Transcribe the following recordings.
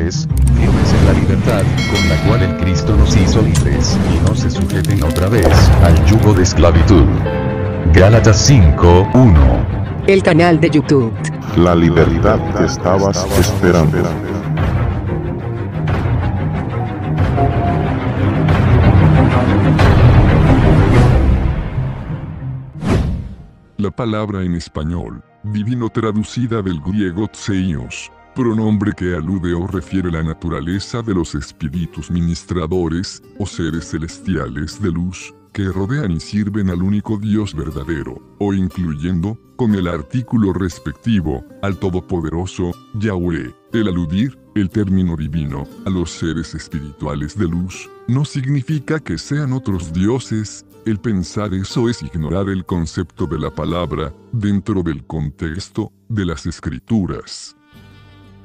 ustedes, firmes en la libertad, con la cual el Cristo nos hizo libres, y no se sujeten otra vez al yugo de esclavitud. Gálatas 5:1. El canal de YouTube. La libertad que estabas esperando. La palabra en español, divino traducida del griego tseios, pronombre que alude o refiere la naturaleza de los espíritus ministradores, o seres celestiales de luz, que rodean y sirven al único Dios verdadero, o incluyendo, con el artículo respectivo, al Todopoderoso, Yahweh. El aludir, el término divino, a los seres espirituales de luz, no significa que sean otros dioses. El pensar eso es ignorar el concepto de la palabra, dentro del contexto de las Escrituras.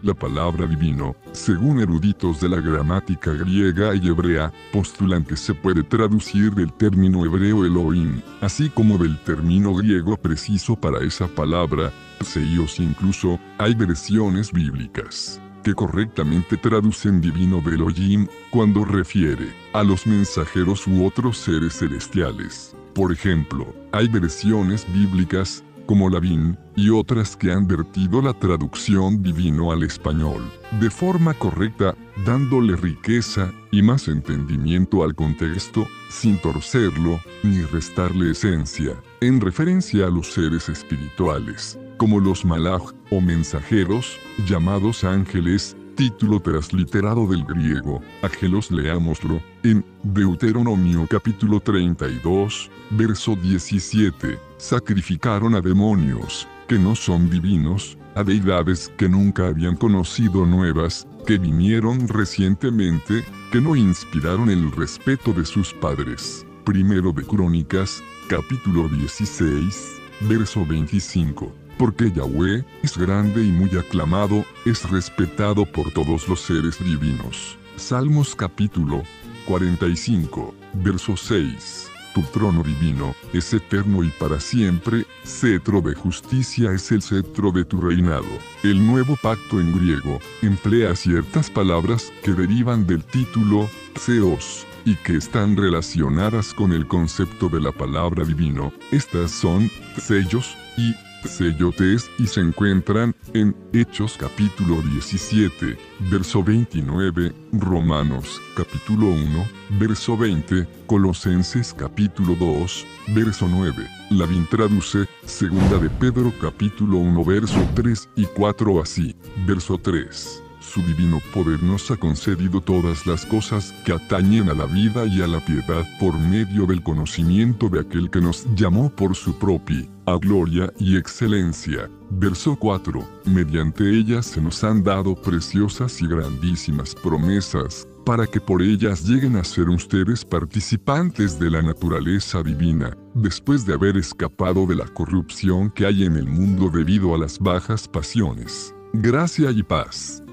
La palabra divino, según eruditos de la gramática griega y hebrea, postulan que se puede traducir del término hebreo Elohim, así como del término griego preciso para esa palabra, Seios. Incluso, hay versiones bíblicas que correctamente traducen divino de Elohim, cuando refiere a los mensajeros u otros seres celestiales. Por ejemplo, hay versiones bíblicas, como la BIN, y otras que han vertido la traducción divino al español, de forma correcta, dándole riqueza y más entendimiento al contexto, sin torcerlo, ni restarle esencia, en referencia a los seres espirituales, como los malaj, o mensajeros, llamados ángeles, título transliterado del griego, ángelos. Leámoslo, en Deuteronomio capítulo 32, verso 17, sacrificaron a demonios, que no son divinos, a deidades que nunca habían conocido, nuevas, que vinieron recientemente, que no inspiraron el respeto de sus padres. Primero de Crónicas, capítulo 16, verso 25. Porque Yahweh es grande y muy aclamado, es respetado por todos los seres divinos. Salmos capítulo 45, verso 6. Tu trono divino es eterno y para siempre, cetro de justicia es el cetro de tu reinado. El Nuevo Pacto en griego emplea ciertas palabras que derivan del título Theos y que están relacionadas con el concepto de la palabra divino. Estas son sellos y sellotes, y se encuentran en Hechos capítulo 17, verso 29, Romanos capítulo 1, verso 20, Colosenses capítulo 2, verso 9. La BIN traduce Segunda de Pedro capítulo 1, verso 3 y 4 así. Verso 3. Su divino poder nos ha concedido todas las cosas que atañen a la vida y a la piedad por medio del conocimiento de aquel que nos llamó por su propia gloria y excelencia. Verso 4. Mediante ellas se nos han dado preciosas y grandísimas promesas, para que por ellas lleguen a ser ustedes participantes de la naturaleza divina, después de haber escapado de la corrupción que hay en el mundo debido a las bajas pasiones. Gracia y paz.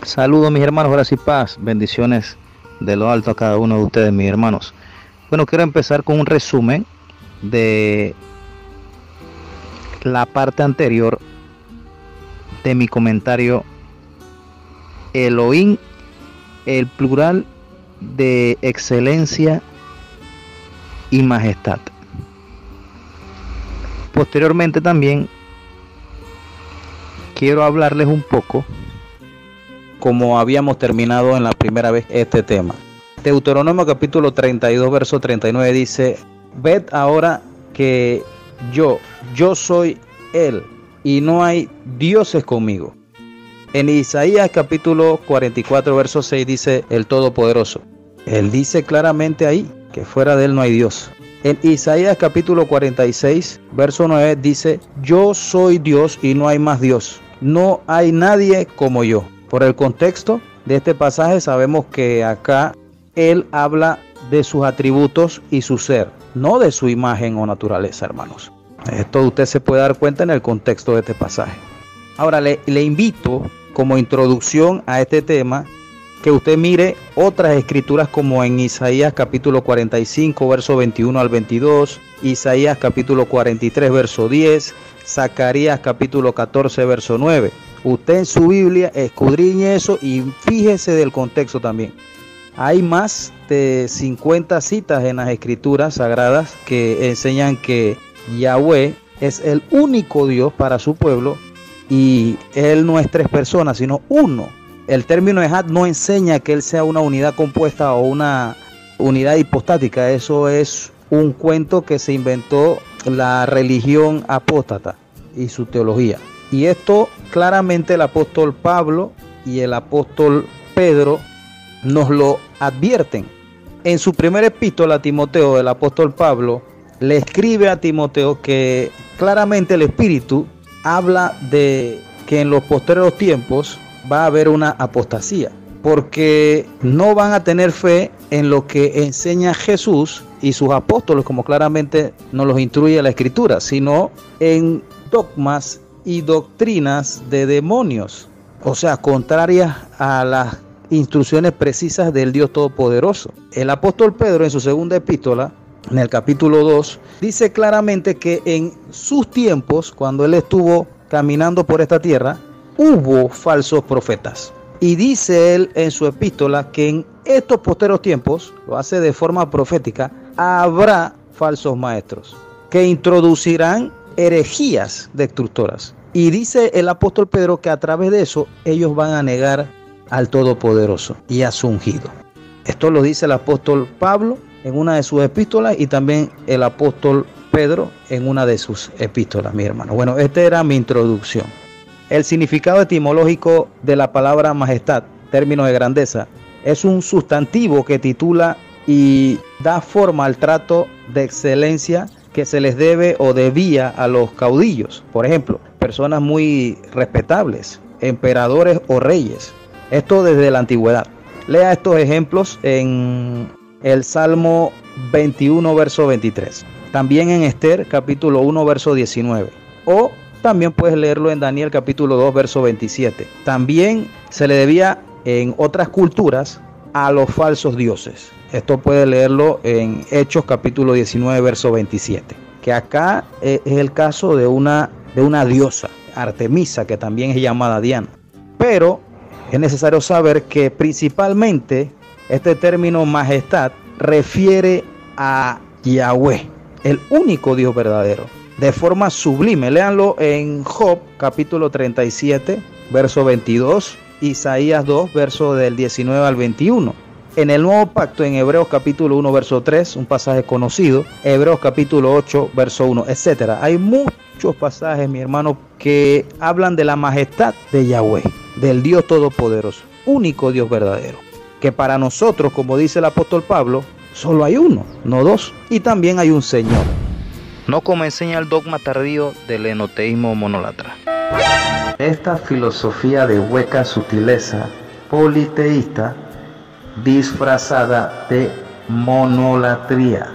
Saludos mis hermanos, gracias y paz, bendiciones de lo alto a cada uno de ustedes, mis hermanos. Bueno, quiero empezar con un resumen de la parte anterior de mi comentario. Elohim, el plural de excelencia y majestad. Posteriormente también quiero hablarles un poco, como habíamos terminado en la primera vez este tema. Deuteronomio capítulo 32, verso 39 dice: ved ahora que yo soy Él, y no hay dioses conmigo. En Isaías capítulo 44, verso 6 dice el Todopoderoso. Él dice claramente ahí que fuera de Él no hay Dios. En Isaías capítulo 46, verso 9 dice: yo soy Dios y no hay más Dios. No hay nadie como yo. Por el contexto de este pasaje sabemos que acá Él habla de sus atributos y su ser, no de su imagen o naturaleza, hermanos. Esto usted se puede dar cuenta en el contexto de este pasaje. Ahora le invito, como introducción a este tema, que usted mire otras escrituras como en Isaías capítulo 45, verso 21 al 22, Isaías capítulo 43, verso 10, Zacarías capítulo 14, verso 9. Usted en su Biblia escudriñe eso y fíjese del contexto también. Hay más de 50 citas en las escrituras sagradas que enseñan que Yahweh es el único Dios para su pueblo y Él no es tres personas, sino uno. El término Ejad no enseña que Él sea una unidad compuesta o una unidad hipostática. Eso es un cuento que se inventó la religión apóstata y su teología. Y esto claramente el apóstol Pablo y el apóstol Pedro nos lo advierten. En su primera epístola a Timoteo, el apóstol Pablo le escribe a Timoteo que claramente el Espíritu habla de que en los posteriores tiempos va a haber una apostasía, porque no van a tener fe en lo que enseña Jesús y sus apóstoles, como claramente nos los instruye la Escritura, sino en dogmas y doctrinas de demonios, o sea, contrarias a las instrucciones precisas del Dios Todopoderoso. El apóstol Pedro en su segunda epístola, en el capítulo 2, dice claramente que en sus tiempos, cuando él estuvo caminando por esta tierra, hubo falsos profetas. Y dice él en su epístola que en estos posteriores tiempos, lo hace de forma profética, habrá falsos maestros que introducirán herejías destructoras. Y dice el apóstol Pedro que a través de eso ellos van a negar al Todopoderoso y a su ungido. Esto lo dice el apóstol Pablo en una de sus epístolas y también el apóstol Pedro en una de sus epístolas, mi hermano. Bueno, esta era mi introducción. El significado etimológico de la palabra majestad, término de grandeza, es un sustantivo que titula y da forma al trato de excelencia que se les debe o debía a los caudillos. Por ejemplo, personas muy respetables, emperadores o reyes. Esto desde la antigüedad. Lea estos ejemplos en el Salmo 21, verso 23. También en Esther, capítulo 1, verso 19. O también puedes leerlo en Daniel, capítulo 2, verso 27. También se le debía en otras culturas a los falsos dioses. Esto puede leerlo en Hechos, capítulo 19, verso 27. Que acá es el caso de una diosa, Artemisa, que también es llamada Diana. Pero es necesario saber que principalmente este término majestad refiere a Yahweh, el único Dios verdadero, de forma sublime. Léanlo en Job, capítulo 37, verso 22, Isaías 2, verso del 19 al 21. En el Nuevo Pacto, en Hebreos capítulo 1, verso 3, un pasaje conocido, Hebreos capítulo 8, verso 1, etc. Hay muchos pasajes, mi hermano, que hablan de la majestad de Yahweh, del Dios Todopoderoso, único Dios verdadero, que para nosotros, como dice el apóstol Pablo, solo hay uno, no dos, y también hay un Señor. No como enseña el dogma tardío del enoteísmo monolatra. Esta filosofía de hueca sutileza politeísta disfrazada de monolatría.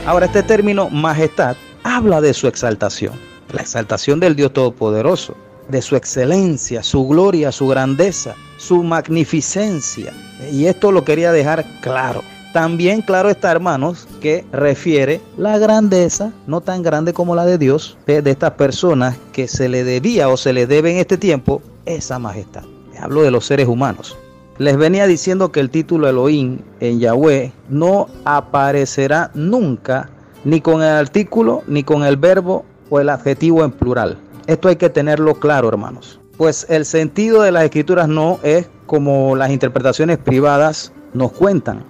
Ahora, este término majestad habla de su exaltación, la exaltación del Dios Todopoderoso, de su excelencia, su gloria, su grandeza, su magnificencia. Y esto lo quería dejar claro. También claro está, hermanos, que refiere la grandeza, no tan grande como la de Dios, de estas personas que se le debía o se le debe en este tiempo esa majestad. Hablo de los seres humanos. Les venía diciendo que el título Elohim en Yahweh no aparecerá nunca, ni con el artículo, ni con el verbo o el adjetivo en plural. Esto hay que tenerlo claro, hermanos. Pues el sentido de las escrituras no es como las interpretaciones privadas nos cuentan.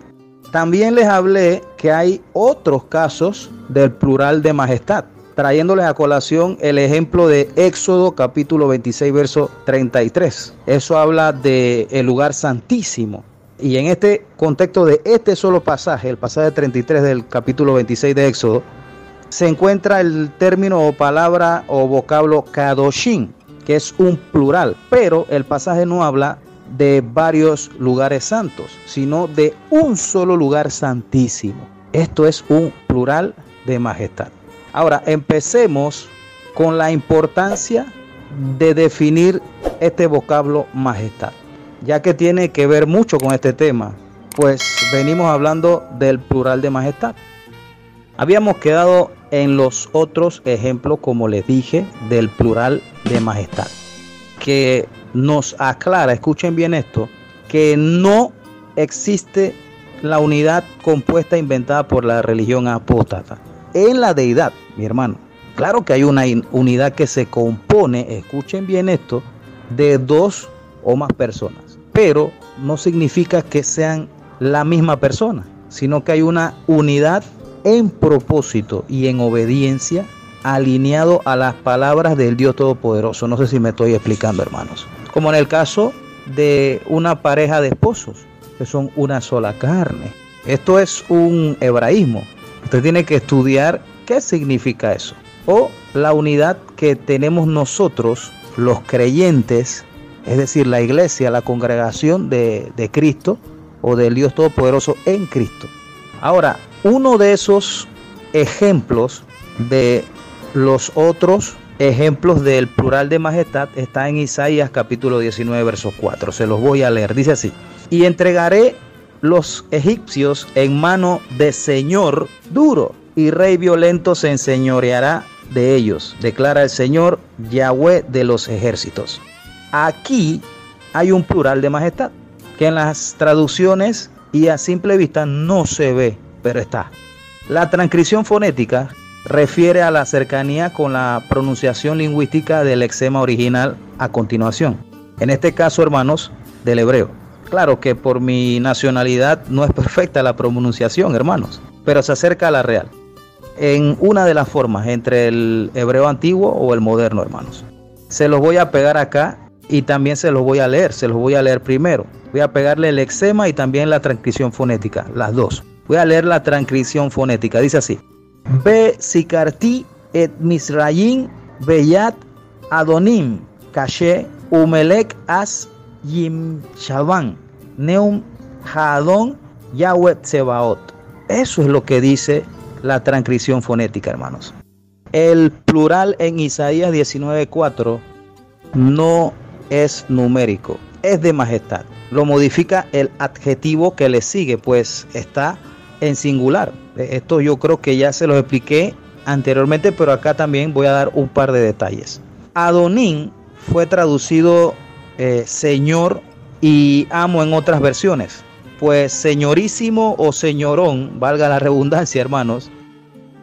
También les hablé que hay otros casos del plural de majestad, trayéndoles a colación el ejemplo de Éxodo capítulo 26 verso 33. Eso habla del lugar santísimo. Y en este contexto de este solo pasaje, el pasaje 33 del capítulo 26 de Éxodo, se encuentra el término o palabra o vocablo kadoshim, que es un plural, pero el pasaje no habla de varios lugares santos, sino de un solo lugar santísimo. Esto es un plural de majestad. Ahora, empecemos con la importancia de definir este vocablo majestad. ya que tiene que ver mucho con este tema, pues venimos hablando del plural de majestad. Habíamos quedado en los otros ejemplos, como les dije, del plural de majestad, que nos aclara, escuchen bien esto, que no existe la unidad compuesta inventada por la religión apóstata en la deidad, mi hermano. Claro que hay una unidad que se compone, escuchen bien esto, de dos o más personas, pero no significa que sean la misma persona, sino que hay una unidad en propósito y en obediencia, alineado a las palabras del Dios Todopoderoso. No sé si me estoy explicando, hermanos. Como en el caso de una pareja de esposos, que son una sola carne. Esto es un hebraísmo. Usted tiene que estudiar qué significa eso. O la unidad que tenemos nosotros, los creyentes, es decir, la iglesia, la congregación de Cristo o del Dios Todopoderoso en Cristo. Ahora, uno de esos ejemplos de los otros ejemplos del plural de majestad está en Isaías capítulo 19, verso 4. Se los voy a leer. Dice así: y entregaré los egipcios en mano de señor duro, y rey violento se enseñoreará de ellos, declara el Señor Yahweh de los ejércitos. Aquí hay un plural de majestad, que en las traducciones y a simple vista no se ve, pero está. La transcripción fonética refiere a la cercanía con la pronunciación lingüística del lexema original a continuación. En este caso, hermanos, del hebreo. Claro que por mi nacionalidad no es perfecta la pronunciación, hermanos, pero se acerca a la real, en una de las formas, entre el hebreo antiguo o el moderno, hermanos. Se los voy a pegar acá y también se los voy a leer primero. Voy a pegarle el lexema y también la transcripción fonética, las dos. Voy a leer la transcripción fonética, dice así: Be sikarti et misrayim beyat adonim kashe umelek as yim shavan neum hadon Yahweh Tsebaot. Eso es lo que dice la transcripción fonética, hermanos. El plural en Isaías 19:4 no es numérico, es de majestad. Lo modifica el adjetivo que le sigue, pues está en singular. Esto yo creo que ya se los expliqué anteriormente, pero acá también voy a dar un par de detalles. Adonim fue traducido señor y amo en otras versiones, pues señorísimo o señorón, valga la redundancia, hermanos,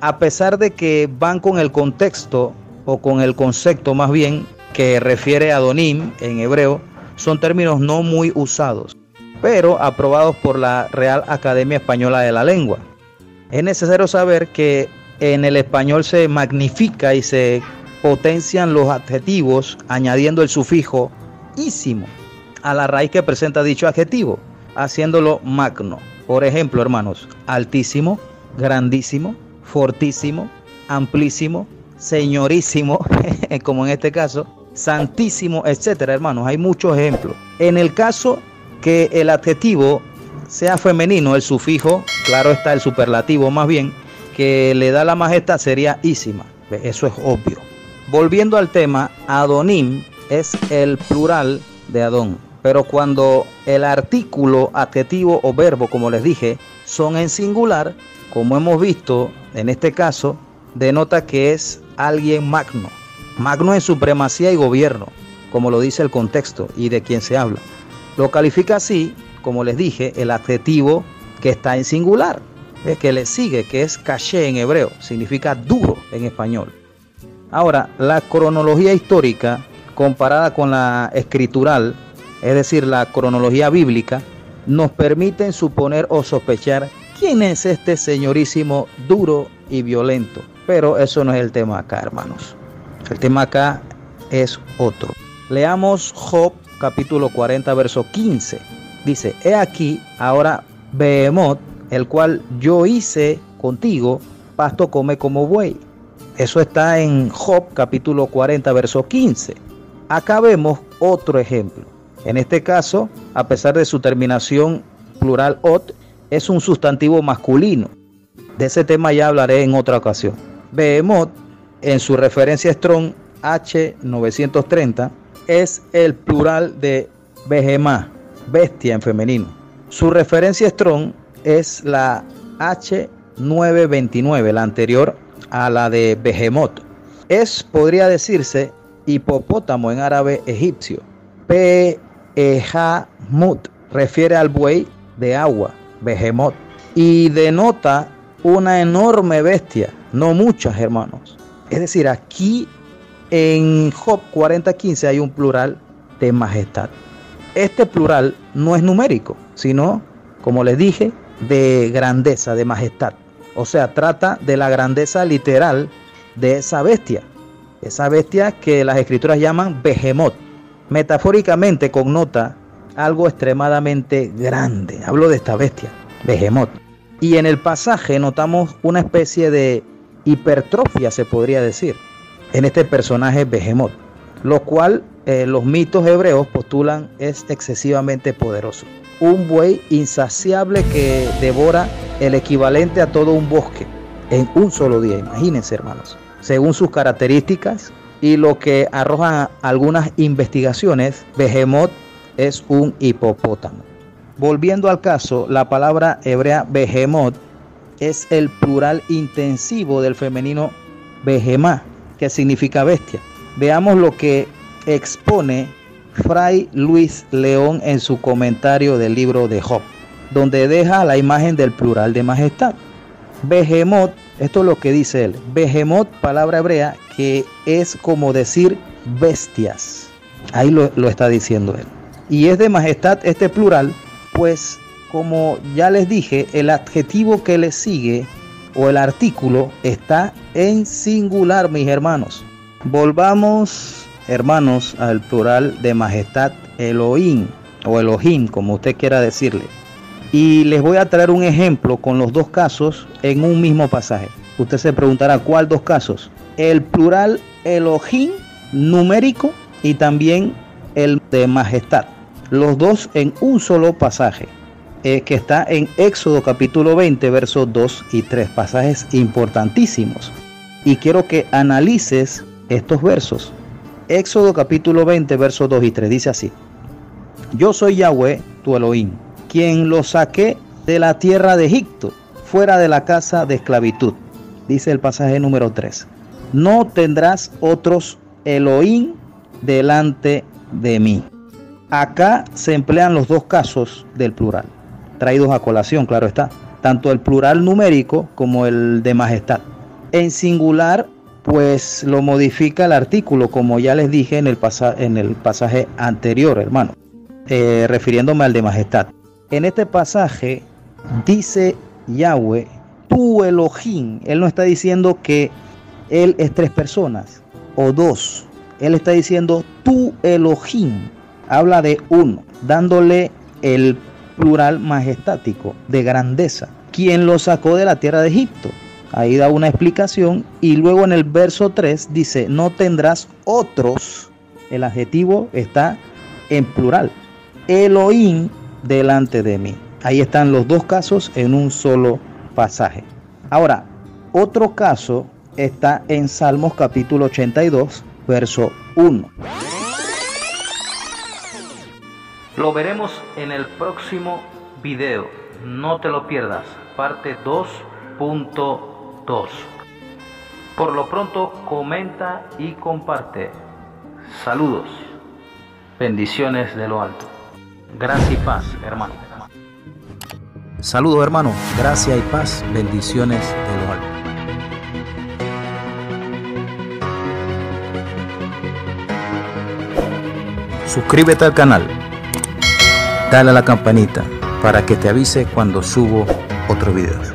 a pesar de que van con el contexto o con el concepto más bien que refiere a Adonim en hebreo, son términos no muy usados, pero aprobados por la Real Academia Española de la Lengua. Es necesario saber que en el español se magnifica y se potencian los adjetivos añadiendo el sufijo ísimo a la raíz que presenta dicho adjetivo, haciéndolo magno. Por ejemplo, hermanos, altísimo, grandísimo, fortísimo, amplísimo, señorísimo, como en este caso, santísimo, etcétera, hermanos. Hay muchos ejemplos. En el caso que el adjetivo sea femenino, el sufijo, claro está, el superlativo más bien, que le da la majestad sería ísima. Eso es obvio. Volviendo al tema, Adonim es el plural de Adón. Pero cuando el artículo, adjetivo o verbo, como les dije, son en singular, como hemos visto en este caso, denota que es alguien magno. Magno en supremacía y gobierno, como lo dice el contexto y de quien se habla. Lo califica así, como les dije, el adjetivo que está en singular, que le sigue, que es caché en hebreo, significa duro en español. Ahora, la cronología histórica comparada con la escritural, es decir, la cronología bíblica, nos permiten suponer o sospechar quién es este señorísimo duro y violento. Pero eso no es el tema acá, hermanos. El tema acá es otro. Leamos Job capítulo 40, verso 15. Dice: he aquí ahora Behemoth, el cual yo hice contigo, pasto come como buey. Eso está en Job capítulo 40, verso 15. Acá vemos otro ejemplo. En este caso, a pesar de su terminación plural ot, es un sustantivo masculino. De ese tema ya hablaré en otra ocasión. Behemoth, en su referencia Strong H930, es el plural de Behemá, bestia en femenino. Su referencia Strong es la H929, la anterior a la de Behemoth. Podría decirse, hipopótamo en árabe egipcio. Behemoth refiere al buey de agua, Behemoth, y denota una enorme bestia, no muchas, hermanos. Es decir, aquí en Job 40:15 hay un plural de majestad. Este plural no es numérico, sino, como les dije, de grandeza, de majestad. O sea, trata de la grandeza literal de esa bestia que las escrituras llaman Behemoth. Metafóricamente connota algo extremadamente grande. Hablo de esta bestia, Behemoth. Y en el pasaje notamos una especie de hipertrofia, se podría decir, en este personaje Behemoth, lo cual los mitos hebreos postulan es excesivamente poderoso. Un buey insaciable que devora el equivalente a todo un bosque en un solo día. Imagínense, hermanos. Según sus características y lo que arrojan algunas investigaciones, Behemoth es un hipopótamo. Volviendo al caso, la palabra hebrea Behemoth es el plural intensivo del femenino Behemá, que significa bestia. Veamos lo que expone Fray Luis León en su comentario del libro de Job, donde deja la imagen del plural de majestad. Behemoth, esto es lo que dice él. Behemoth, palabra hebrea que es como decir bestias. Ahí lo está diciendo él. Y es de majestad este plural, pues como ya les dije, el adjetivo que le sigue o el artículo está en singular, mis hermanos. Volvamos, hermanos, al plural de majestad, Elohim o Elohim, como usted quiera decirle. Y les voy a traer un ejemplo con los dos casos en un mismo pasaje. Usted se preguntará, ¿cuál dos casos? El plural Elohim numérico y también el de majestad. Los dos en un solo pasaje, que está en Éxodo capítulo 20, versos 2 y 3, pasajes importantísimos. Y quiero que analices estos versos. Éxodo capítulo 20, versos 2 y 3, dice así: Yo soy Yahweh, tu Elohim, quien los saqué de la tierra de Egipto, fuera de la casa de esclavitud. Dice el pasaje número 3. No tendrás otros Elohim delante de mí. Acá se emplean los dos casos del plural, traídos a colación, claro está, tanto el plural numérico como el de majestad. En singular, pues lo modifica el artículo, como ya les dije en el pasaje anterior, hermano, refiriéndome al de majestad. En este pasaje dice Yahweh, tu Elohim. Él no está diciendo que él es tres personas o dos. Él está diciendo tu Elohim. Habla de uno, dándole el plural majestático de grandeza. Quien lo sacó de la tierra de Egipto. Ahí da una explicación y luego en el verso 3 dice, no tendrás otros. El adjetivo está en plural. Elohim delante de mí. Ahí están los dos casos en un solo pasaje. Ahora, otro caso está en Salmos capítulo 82, verso 1. Lo veremos en el próximo video. No te lo pierdas. Parte 2.2. Por lo pronto, comenta y comparte. Saludos. Bendiciones de lo alto. Gracia y paz, hermano. Saludos, hermano. Gracia y paz. Bendiciones de lo alto. Suscríbete al canal. Dale a la campanita para que te avise cuando subo otros videos.